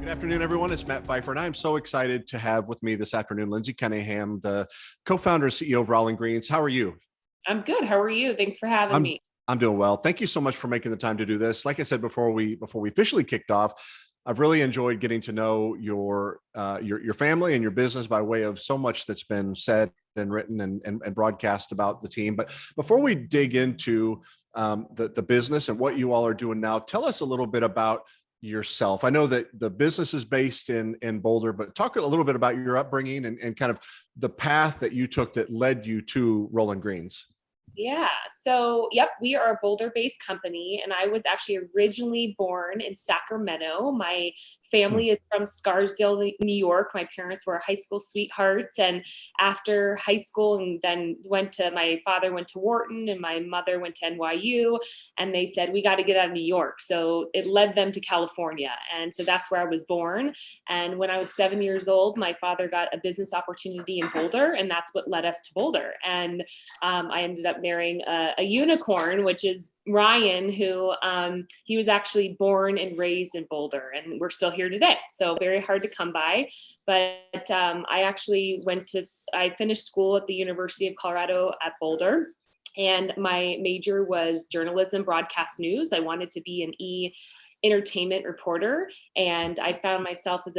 Good afternoon, everyone. It's Matt Pfeiffer, and I'm so excited to have with me this afternoon Lindsey Cunningham, the co-founder and CEO of RollinGreens. How are you? I'm good. How are you? Thanks for having me. I'm doing well. Thank you so much for making the time to do this. Like I said before we officially kicked off, I've really enjoyed getting to know your family and your business by way of so much that's been said and written and broadcast about the team. But before we dig into the business and what you all are doing now, tell us a little bit about yourself. I know that the business is based in Boulder, but talk a little bit about your upbringing and kind of the path that you took that led you to RollinGreens. Yeah. So, we are a Boulder-based company, and I was actually originally born in Sacramento. My family is from Scarsdale, New York. My parents were high school sweethearts, and after high school, and then my father went to Wharton, and my mother went to NYU, and they said, we got to get out of New York. So it led them to California, and so that's where I was born. And when I was 7 years old, my father got a business opportunity in Boulder, and that's what led us to Boulder. And I ended up marrying a unicorn, which is Ryan, who he was actually born and raised in Boulder, and we're still here today. So very hard to come by. But I finished school at the University of Colorado at Boulder. And my major was journalism, broadcast news. I wanted to be an entertainment reporter, and I found myself as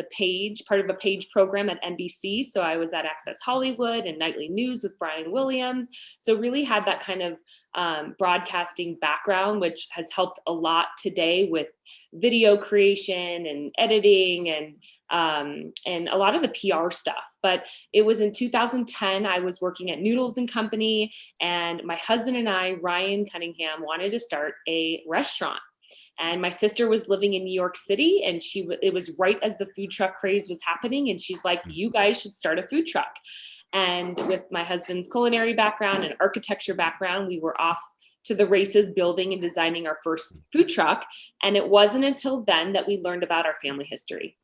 part of a page program at NBC. So I was at Access Hollywood and Nightly News with Brian Williams. So really had that kind of broadcasting background, which has helped a lot today with video creation and editing and a lot of the PR stuff. But it was in 2010, I was working at Noodles and Company, and my husband and I, Ryan Cunningham, wanted to start a restaurant. And my sister was living in New York City, and it was right as the food truck craze was happening. And she's like, you guys should start a food truck. And with my husband's culinary background and architecture background, we were off to the races building and designing our first food truck. And it wasn't until then that we learned about our family history.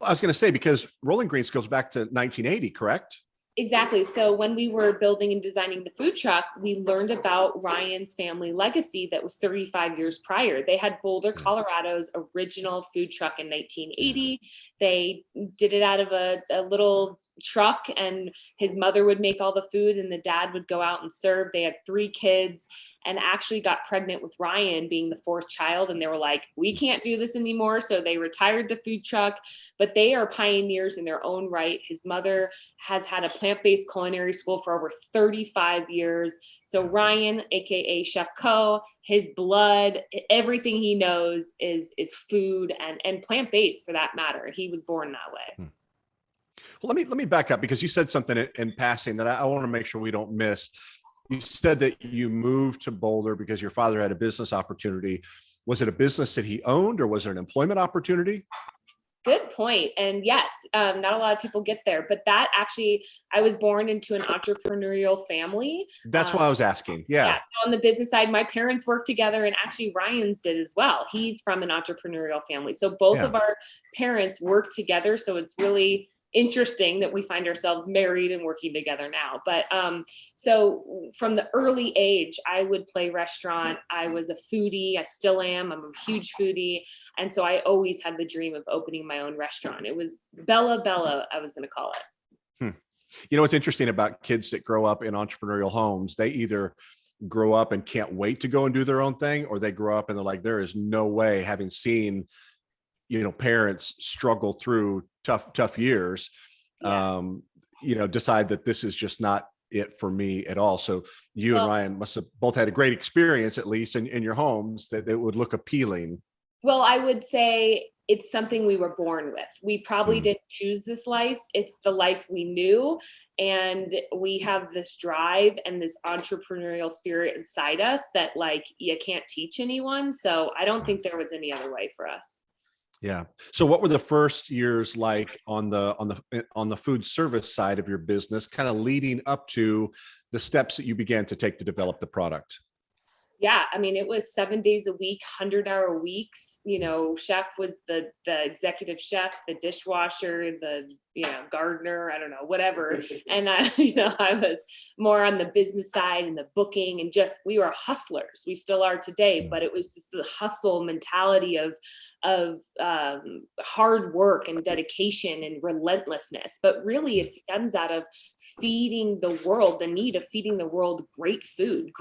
Well, I was going to say, because RollinGreens goes back to 1980, correct? Exactly. So when we were building and designing the food truck, we learned about Ryan's family legacy that was 35 years prior. They had Boulder, Colorado's original food truck in 1980. They did it out of a little truck, and his mother would make all the food and the dad would go out and serve. They had 3 kids and actually got pregnant with Ryan, being the 4th child. And they were like, we can't do this anymore. So they retired the food truck, but they are pioneers in their own right. His mother has had a plant-based culinary school for over 35 years. So Ryan, AKA Chef Co, his blood, everything he knows is food and plant-based for that matter. He was born that way. Well, let me back up, because you said something in passing that I want to make sure we don't miss. You said that you moved to Boulder because your father had a business opportunity. Was it a business that he owned, or was it an employment opportunity? Good point. And yes, not a lot of people get there, but that actually, I was born into an entrepreneurial family. That's why I was asking. Yeah. On the business side, my parents worked together, and actually Ryan's did as well. He's from an entrepreneurial family. So both of our parents worked together. So it's really interesting that we find ourselves married and working together now. But so from the early age, I would play restaurant. I was a foodie. I still am. I'm a huge foodie. And so I always had the dream of opening my own restaurant. It was Bella, I was going to call it. You know, what's interesting about kids that grow up in entrepreneurial homes, they either grow up and can't wait to go and do their own thing, or they grow up and they're like, there is no way, having seen, parents struggle through tough years, decide that this is just not it for me at all. So you and Ryan must have both had a great experience, at least in your homes, that it would look appealing. Well, I would say it's something we were born with. We probably didn't choose this life. It's the life we knew. And we have this drive and this entrepreneurial spirit inside us that, like, you can't teach anyone. So I don't think there was any other way for us. Yeah. So what were the first years like on the food service side of your business, kind of leading up to the steps that you began to take to develop the product? Yeah, I mean, it was 7 days a week, 100-hour weeks. Chef was the executive chef, the dishwasher, the gardener, I don't know, whatever. And I was more on the business side and the booking, and just we were hustlers. We still are today, but it was just the hustle mentality of hard work and dedication and relentlessness, but really it stems out of feeding the world, the need of feeding the world great food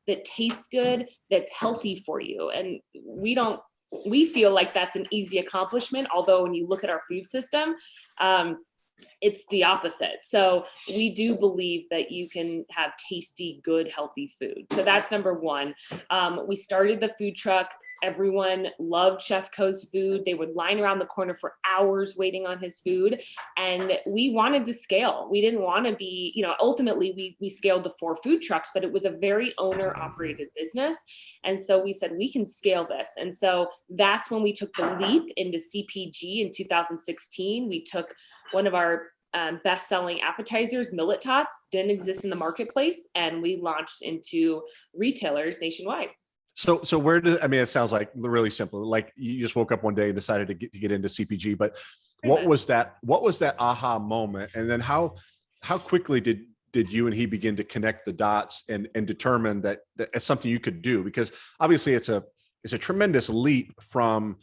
that tastes good, that's healthy for you. And we feel like that's an easy accomplishment, although when you look at our food system, it's the opposite. So we do believe that you can have tasty, good, healthy food. So that's number one. We started the food truck. Everyone loved Chef Co's food. They would line around the corner for hours waiting on his food. And we wanted to scale. We didn't want to be, ultimately we scaled to 4 food trucks, but it was a very owner operated business. And so we said, we can scale this. And so that's when we took the leap into CPG in 2016. We took one of our best-selling appetizers, millet tots, didn't exist in the marketplace, and we launched into retailers nationwide. So it sounds like really simple. Like you just woke up one day and decided to get into CPG, but what was that aha moment? And then how quickly did you and he begin to connect the dots and determine that it's something you could do? Because obviously it's a tremendous leap from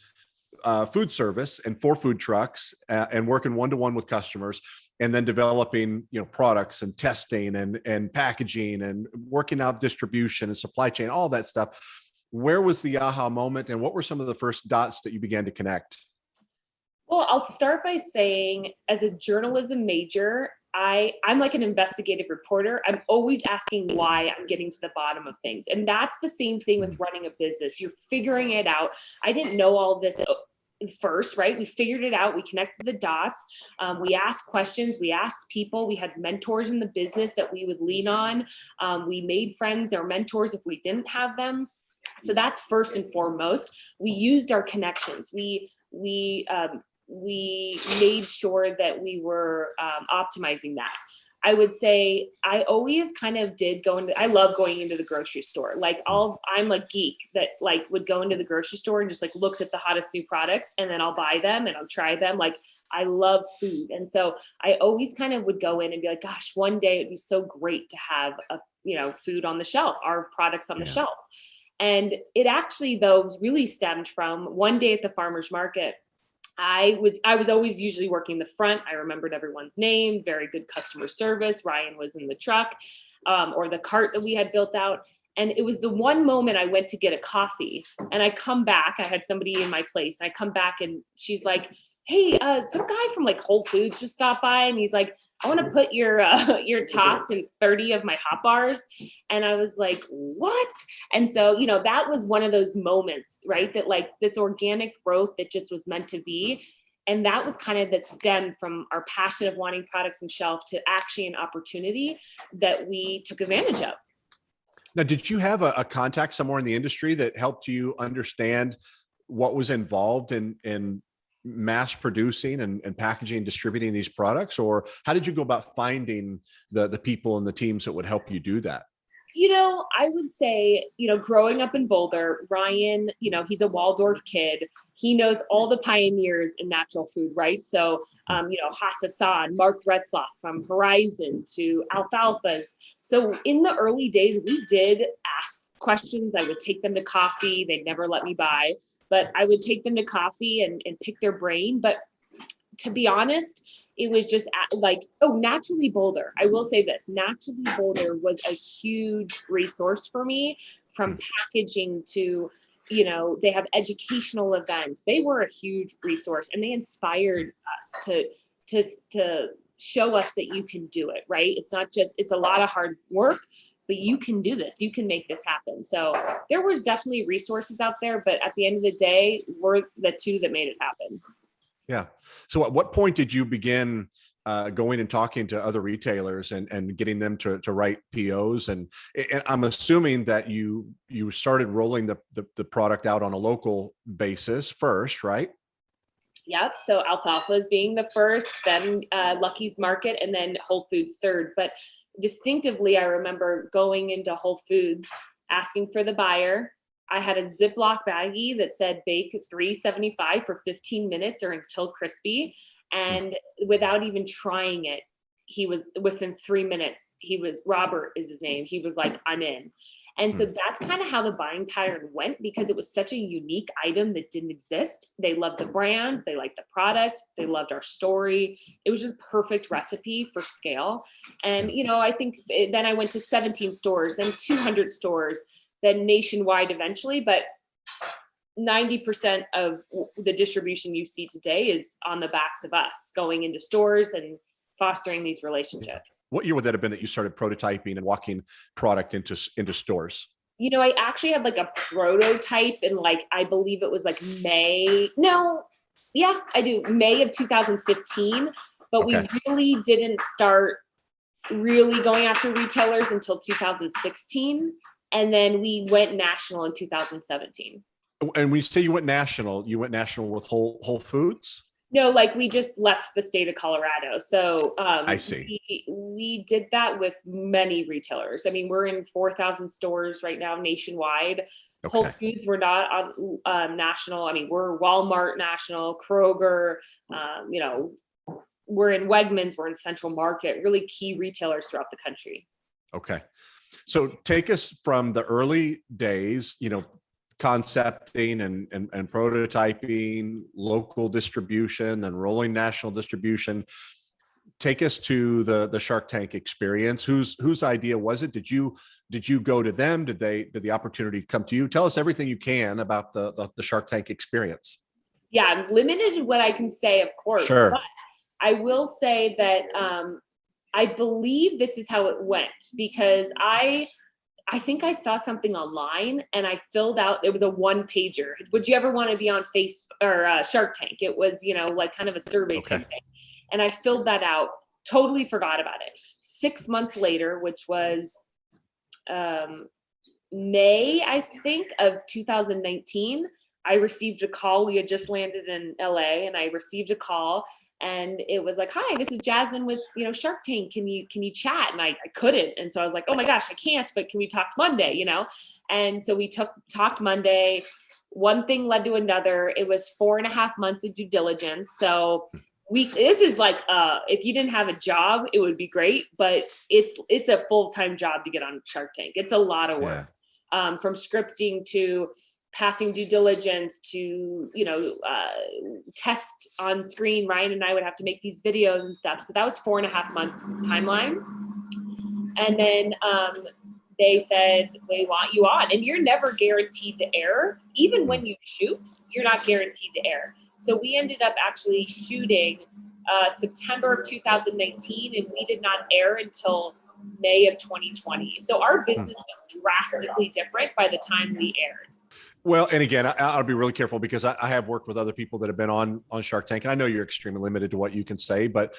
food service and 4 food trucks and working one-to-one with customers, and then developing products and testing and packaging and working out distribution and supply chain, all that stuff. Where was the aha moment, and what were some of the first dots that you began to connect? Well, I'll start by saying, as a journalism major, I'm like an investigative reporter. I'm always asking why. I'm getting to the bottom of things. And that's the same thing with running a business. You're figuring it out. I didn't know all this first, right? We figured it out. We connected the dots. We asked questions. We asked people. We had mentors in the business that we would lean on. We made friends or mentors if we didn't have them. So that's first and foremost. We used our connections. We made sure that we were optimizing that. I would say I always kind of I love going into the grocery store. Like I'm a geek that like would go into the grocery store and just like looks at the hottest new products, and then I'll buy them and I'll try them. Like I love food. And so I always kind of would go in and be like, gosh, one day it'd be so great to have food on the shelf, our products on the shelf. And it actually though really stemmed from one day at the farmer's market. I was always usually working the front. I remembered everyone's name, very good customer service. Ryan was in the truck or the cart that we had built out. And it was the one moment I went to get a coffee, and I come back, I had somebody in my place, and I come back and she's like, hey, some guy from like Whole Foods just stopped by, and he's like, I want to put your tots in 30 of my hot bars. And I was like, what? And so, that was one of those moments, right? That like this organic growth that just was meant to be. And that was kind of that stemmed from our passion of wanting products on shelf to actually an opportunity that we took advantage of. Now, did you have a contact somewhere in the industry that helped you understand what was involved in mass producing and packaging and distributing these products? Or how did you go about finding the people and the teams that would help you do that? I would say, growing up in Boulder, Ryan, he's a Waldorf kid. He knows all the pioneers in natural food, right? So, Haas Hassan, Mark Retzloff from Horizon to Alfalfa's. So in the early days, we did ask questions. I would take them to coffee. They'd never let me buy, but I would take them to coffee and pick their brain. But to be honest, it was just like, Naturally Boulder. I will say this, Naturally Boulder was a huge resource for me, from packaging to, they have educational events. They were a huge resource, and they inspired us to show us that you can do it, right? It's a lot of hard work, but you can do this. You can make this happen. So there was definitely resources out there, but at the end of the day, we're the two that made it happen. Yeah. So at what point did you begin going and talking to other retailers and getting them to write POs? And I'm assuming that you started rolling the product out on a local basis first, right? Yep. So Alfalfa's being the first, then Lucky's Market, and then Whole Foods third. But distinctively, I remember going into Whole Foods, asking for the buyer. I had a Ziploc baggie that said bake 375 for 15 minutes or until crispy. And without even trying it, he was within 3 minutes. Robert is his name. He was like, I'm in. And so that's kind of how the buying pattern went, because it was such a unique item that didn't exist. They loved the brand, they liked the product, they loved our story. It was just perfect recipe for scale. And, I think then I went to 17 stores, then 200 stores, then nationwide eventually. But 90% of the distribution you see today is on the backs of us going into stores and fostering these relationships. What year would that have been that you started prototyping and walking product into stores? I actually had like a prototype in I believe it was May. No, yeah, I do. May of 2015. But we really didn't start really going after retailers until 2016. And then we went national in 2017. And when you say you went national with Whole Foods? No, we just left the state of Colorado. So I see. We did that with many retailers. I mean, we're in 4,000 stores right now nationwide. Okay. Whole Foods, we're not on national. I mean, we're Walmart national, Kroger, we're in Wegmans, we're in Central Market, really key retailers throughout the country. Okay. So take us from the early days, concepting and prototyping, local distribution, then rolling national distribution. Take us to the Shark Tank experience. Whose idea was it? Did you go to them? Did the opportunity come to you? Tell us everything you can about the Shark Tank experience. Yeah, I'm limited in what I can say, of course. Sure. But I will say that I believe this is how it went, because I think I saw something online and I filled out, it was a 1-pager. Would you ever want to be on Facebook or Shark Tank? It was, kind of a survey type thing. And I filled that out, totally forgot about it. 6 months later, which was May, I think, of 2019, I received a call. We had just landed in LA and I received a call. And it was like, hi, this is Jasmine with, Shark Tank. Can you chat? And I couldn't. And so I was like, oh my gosh, I can't, but can we talk Monday, And so we talked Monday. One thing led to another. It was 4.5 months of due diligence. So this is if you didn't have a job, it would be great, but it's a full-time job to get on Shark Tank. It's a lot of work, from scripting to passing due diligence to, test on screen. Ryan and I would have to make these videos and stuff. So that was 4.5 month timeline. And then they said, we want you on, and you're never guaranteed to air. Even when you shoot, you're not guaranteed to air. So we ended up actually shooting September of 2019, and we did not air until May of 2020. So our business was drastically different by the time we aired. Well, and again, I'll be really careful because I have worked with other people that have been on Shark Tank, and I know you're extremely limited to what you can say, but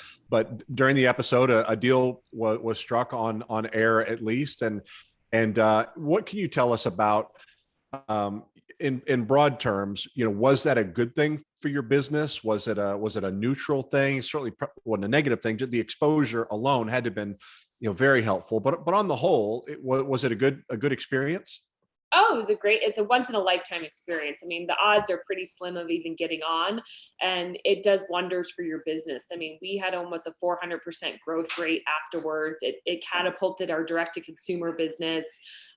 during the episode, a deal was struck on air at least. And what can you tell us about, in broad terms, was that a good thing for your business? Was it a neutral thing? It certainly wasn't a negative thing. Just the exposure alone had to have been, very helpful. But on the whole, was it a good experience? Oh, it's a once in a lifetime experience. I mean, the odds are pretty slim of even getting on, and it does wonders for your business. I mean, we had almost a 400% growth rate afterwards. It catapulted our direct to consumer business.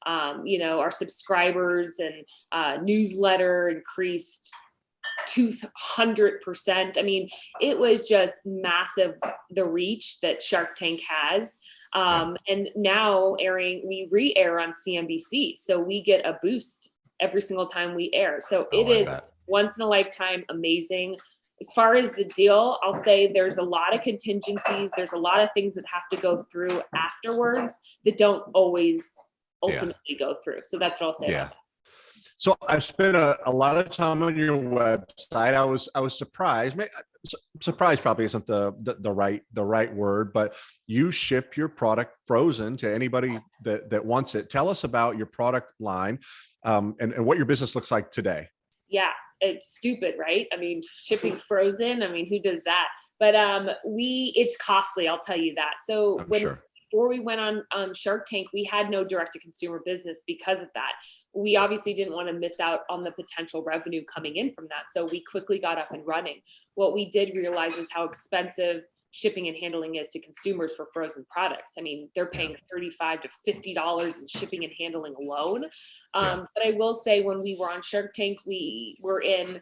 Our subscribers and newsletter increased 200%. I mean, it was just massive, the reach that Shark Tank has. And now we re-air on CNBC. So we get a boost every single time we air. So it is once in a lifetime, amazing. As far as the deal, I'll say there's a lot of contingencies. There's a lot of things that have to go through afterwards that don't always ultimately go through. So that's what I'll say about that. So I've spent a lot of time on your website. I was surprised. Surprise probably isn't the right word, but you ship your product frozen to anybody that wants it. Tell us about your product line, and what your business looks like today. Yeah, it's stupid, right? I mean, shipping frozen. I mean, who does that? But it's costly. I'll tell you that. So before we went on Shark Tank, we had no direct to consumer business because of that. We obviously didn't want to miss out on the potential revenue coming in from that. So we quickly got up and running. What we did realize is how expensive shipping and handling is to consumers for frozen products. I mean, they're paying $35 to $50 in shipping and handling alone. But I will say, when we were on Shark Tank, we were in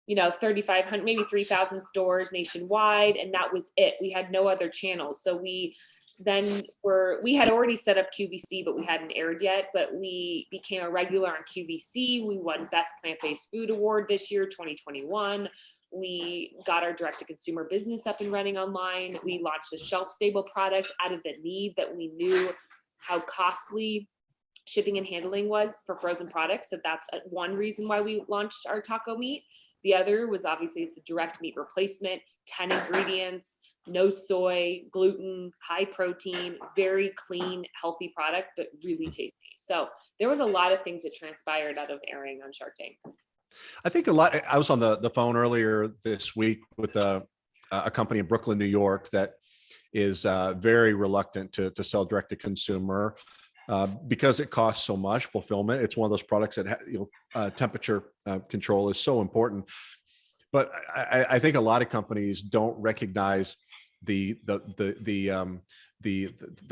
3,500, maybe 3,000 stores nationwide. And that was it. We had no other channels. So we had already set up QVC, but we hadn't aired yet, but we became a regular on QVC. We won Best Plant-Based Food Award this year, 2021. We got our direct-to-consumer business up and running online. We launched a shelf-stable product out of the need that we knew how costly shipping and handling was for frozen products. So that's one reason why we launched our taco meat. The other was, obviously, it's a direct meat replacement, 10 ingredients, no soy, gluten, high protein, very clean, healthy product, but really tasty. So there was a lot of things that transpired out of airing on Shark Tank. I think a lot. I was on the phone earlier this week with a company in Brooklyn, New York, that is very reluctant to sell direct to consumer because it costs so much fulfillment. It's one of those products that temperature control is so important. But I think a lot of companies don't recognize the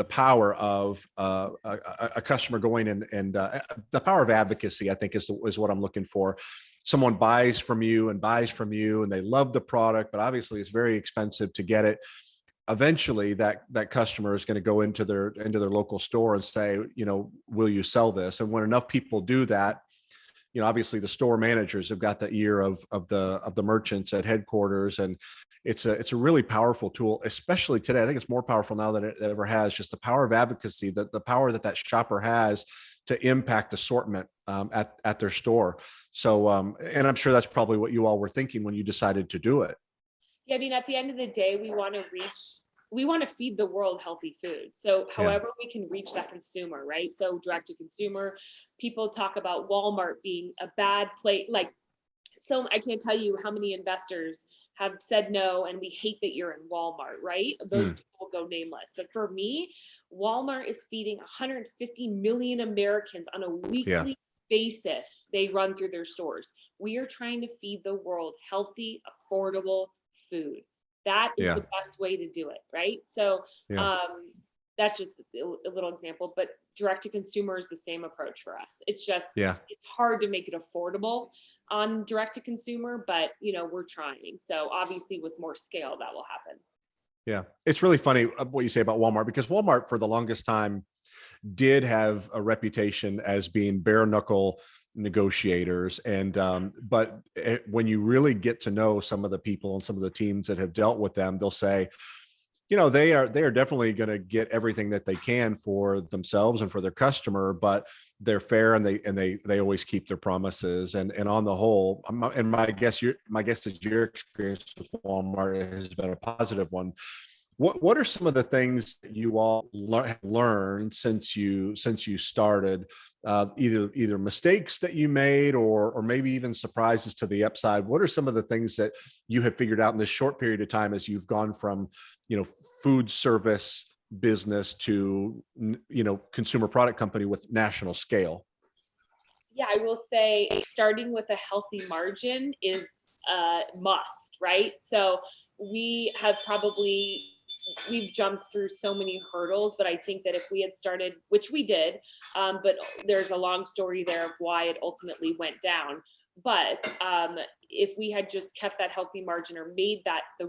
power of a customer going and the power of advocacy, I think, is what I'm looking for. Someone buys from you and they love the product, but obviously it's very expensive to get it. Eventually that customer is going to go into their local store and say, will you sell this? And when enough people do that, obviously the store managers have got the ear of the merchants at headquarters, and it's a really powerful tool, especially today. I think it's more powerful now than it ever has. Just the power of advocacy, the power that shopper has to impact assortment at their store. So, and I'm sure that's probably what you all were thinking when you decided to do it. Yeah, I mean, at the end of the day, we want to feed the world healthy food. So however we can reach that consumer, right? So direct to consumer, people talk about Walmart being a bad place. So I can't tell you how many investors have said no, and we hate that you're in Walmart, right? Those people go nameless. But for me, Walmart is feeding 150 million Americans on a weekly basis. They run through their stores. We are trying to feed the world healthy, affordable food. That is the best way to do it, right? So that's just a little example, but direct to consumer is the same approach for us. It's just it's hard to make it affordable on direct to consumer, but we're trying. So obviously with more scale, that will happen. Yeah, it's really funny what you say about Walmart, because Walmart for the longest time did have a reputation as being bare knuckle negotiators. And but when you really get to know some of the people and some of the teams that have dealt with them, they'll say, they are definitely going to get everything that they can for themselves and for their customer, but they're fair and they always keep their promises. And on the whole, and my guess is your experience with Walmart has been a positive one. What are some of the things that you all learned since you started, either mistakes that you made or maybe even surprises to the upside? What are some of the things that you have figured out in this short period of time as you've gone from, food service business to, consumer product company with national scale? Yeah, I will say starting with a healthy margin is a must, right? So we've jumped through so many hurdles, but I think that if we had started, which we did, but there's a long story there of why it ultimately went down. But if we had just kept that healthy margin or made that the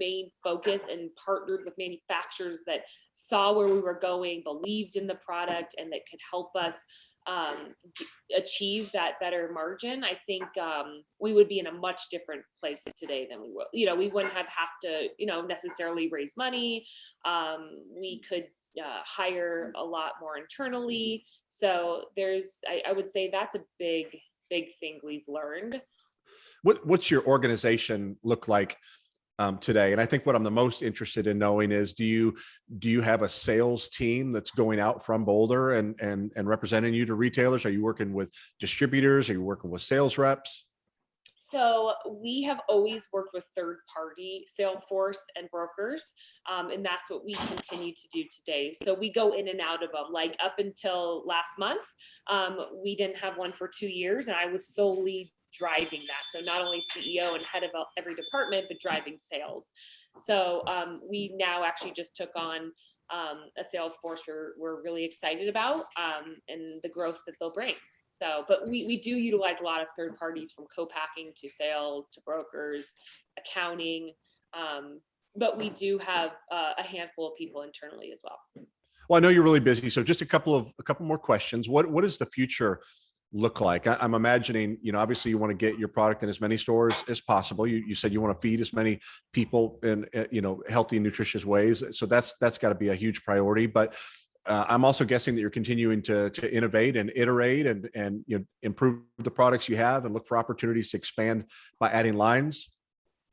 main focus and partnered with manufacturers that saw where we were going, believed in the product, and that could help us achieve that better margin, I think we would be in a much different place today than we will. We wouldn't have to, necessarily raise money. We could hire a lot more internally. So I would say that's a big thing we've learned. What's your organization look like today? And I think what I'm the most interested in knowing is, do you have a sales team that's going out from Boulder and representing you to retailers? Are you working with distributors? Are you working with sales reps? So we have always worked with third-party sales force and brokers, and that's what we continue to do today. So we go in and out of them. Like up until last month, we didn't have one for 2 years, and I was solely driving that. So not only CEO and head of every department, but driving sales. So we now actually just took on a sales force we're really excited about, and the growth that they'll bring. So, but we do utilize a lot of third parties, from co-packing to sales to brokers, accounting. But we do have a handful of people internally as well. Well, I know you're really busy, so just a couple more questions. What does the future look like? I'm imagining, obviously you want to get your product in as many stores as possible. You said you want to feed as many people in, healthy, nutritious ways. So that's got to be a huge priority. But I'm also guessing that you're continuing to innovate and iterate and improve the products you have and look for opportunities to expand by adding lines.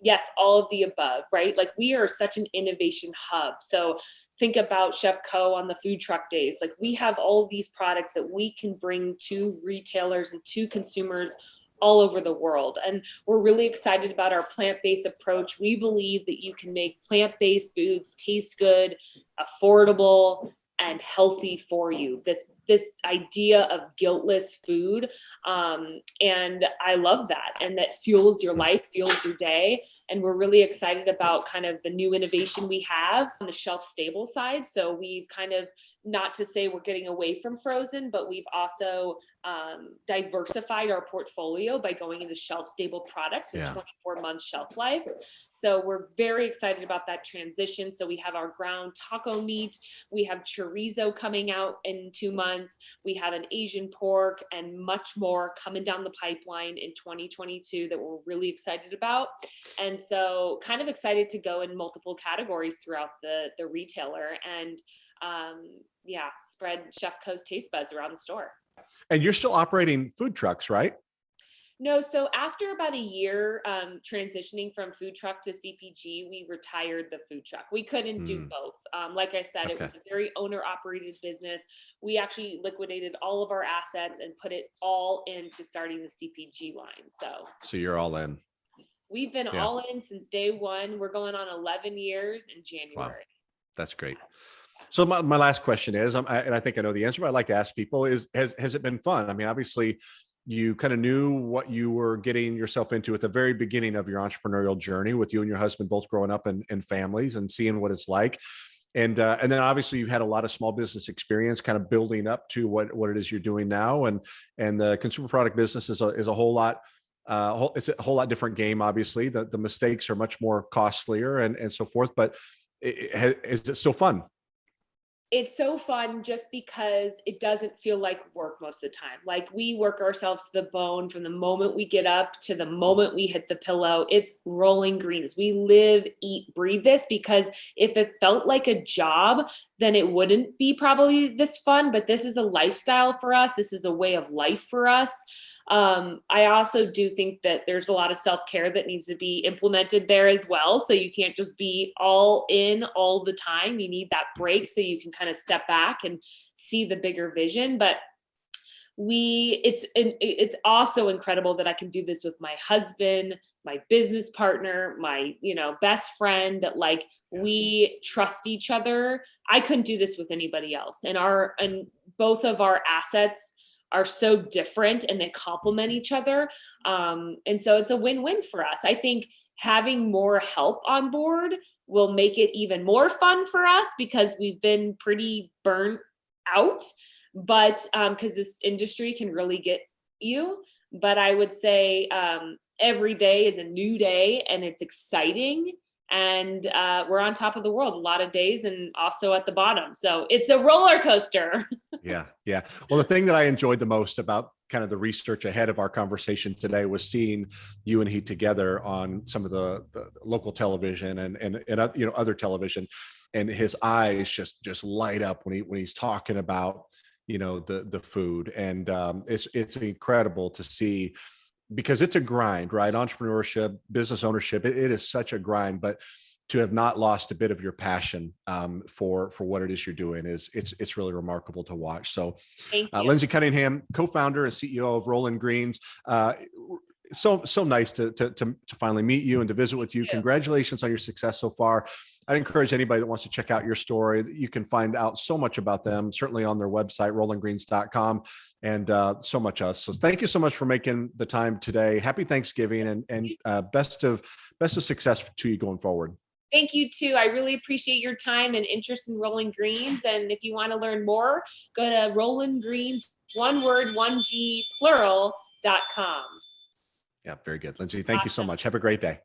Yes, all of the above, right? Like, we are such an innovation hub. So think about Chef Co on the food truck days. Like, we have all of these products that we can bring to retailers and to consumers all over the world. And we're really excited about our plant-based approach. We believe that you can make plant-based foods taste good, affordable, and healthy for you. This idea of guiltless food, and I love that. And that fuels your life, fuels your day. And we're really excited about kind of the new innovation we have on the shelf stable side. So we've kind of, not to say we're getting away from frozen, but we've also diversified our portfolio by going into shelf stable products with 24-month shelf lives. So we're very excited about that transition. So we have our ground taco meat, we have chorizo coming out in 2 months, we have an Asian pork, and much more coming down the pipeline in 2022 that we're really excited about. And so kind of excited to go in multiple categories throughout the retailer and spread Chef Co's taste buds around the store. And you're still operating food trucks, right? No, so after about a year transitioning from food truck to CPG, we retired the food truck. We couldn't do both. Like I said, It was a very owner-operated business. We actually liquidated all of our assets and put it all into starting the CPG line. So you're all in. We've been all in since day one. We're going on 11 years in January. Wow. That's great. So my last question is, and I think I know the answer, but I'd like to ask people is, has it been fun? I mean, obviously you kind of knew what you were getting yourself into at the very beginning of your entrepreneurial journey, with you and your husband both growing up in families and seeing what it's like. And then obviously you've had a lot of small business experience kind of building up to what it is you're doing now. And the consumer product business is a whole lot. It's a whole lot different game. Obviously the mistakes are much more costlier and so forth, but is it still fun? It's so fun just because it doesn't feel like work most of the time. Like, we work ourselves to the bone from the moment we get up to the moment we hit the pillow. It's rolling greens. We live, eat, breathe this, because if it felt like a job, then it wouldn't be probably this fun. But this is a lifestyle for us. This is a way of life for us. I also do think that there's a lot of self-care that needs to be implemented there as well. So you can't just be all in all the time. You need that break so you can kind of step back and see the bigger vision. But it's also incredible that I can do this with my husband, my business partner, my, best friend, that like we trust each other. I couldn't do this with anybody else. And both of our assets are so different and they complement each other. And so it's a win-win for us. I think having more help on board will make it even more fun for us, because we've been pretty burnt out, but because this industry can really get you. But I would say every day is a new day and it's exciting. And we're on top of the world a lot of days and also at the bottom. So it's a roller coaster. Yeah. Well, the thing that I enjoyed the most about kind of the research ahead of our conversation today was seeing you and he together on some of the local television and other television, and his eyes just light up when he's talking about the food, and it's incredible to see, because it's a grind, right? Entrepreneurship, business ownership, it is such a grind, but to have not lost a bit of your passion for what it is you're doing it's really remarkable to watch. So Thank you. Lindsey Cunningham, co-founder and CEO of RollinGreens. So nice to finally meet you and to visit with you. Congratulations on your success so far. I'd encourage anybody that wants to check out your story. You can find out so much about them, certainly on their website, rollingreens.com, and so much else. So thank you so much for making the time today. Happy Thanksgiving and best of success to you going forward. Thank you too. I really appreciate your time and interest in Rolling Greens. And if you want to learn more, go to RollinGreens, one word, one G, plural.com. Yeah, very good. Lindsey, thank you so Awesome. much. Have a great day.